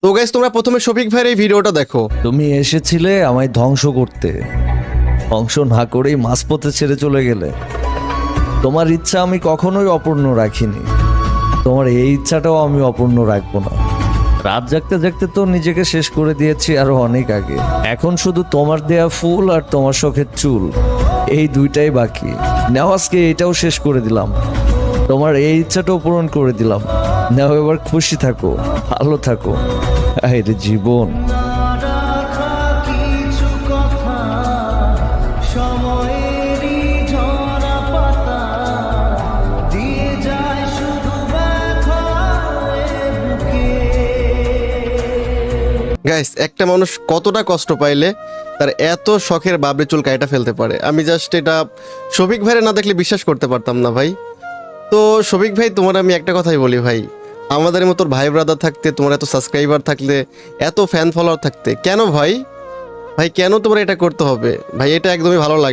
তো গাইস তোমরা প্রথমে শফিক ভাইয়ের এই ভিডিওটা দেখো। তুমি এসেছিলে আমায় ধ্বংস করতে, ধ্বংস না করেই মাঝপথে ছেড়ে চলে গেলে। তোমার ইচ্ছা আমি কখনোই অপূর্ণ রাখিনি, তোমার এই ইচ্ছাটাও আমি অপূর্ণ রাখবো না। রাত জাগতে জাগতে তো নিজেকে শেষ করে দিয়েছি আরো অনেক আগে। এখন শুধু তোমার দেয়া ফুল আর তোমার শখের চুল, এই দুইটাই বাকি। নাও আজকে এটাও শেষ করে দিলাম, তোমার এই ইচ্ছাটাও পূরণ করে দিলাম। নাও এবার খুশি থাকো, ভালো থাকো। আরে জীবন, গাইস একটা মানুষ কতটা কষ্ট পাইলে তার এত শখের বাবরি চুল কাইটা ফেলতে পারে, আমি জাস্ট এটা শফিক ভাইরে না দেখলে বিশ্বাস করতে পারতাম না ভাই। তো শফিক ভাই তোমার আমি একটা কথাই বলি ভাই, আমাদের মতো ভাই ব্রাদার থাকতে, তোমার এত সাবস্ক্রাইবার থাকলে, এত ফ্যান ফলোয়ার থাকতে, কেন ভাই ভাই কেন তোমার এটা করতে হবে ভাই? এটা একদমই ভালো লাগে।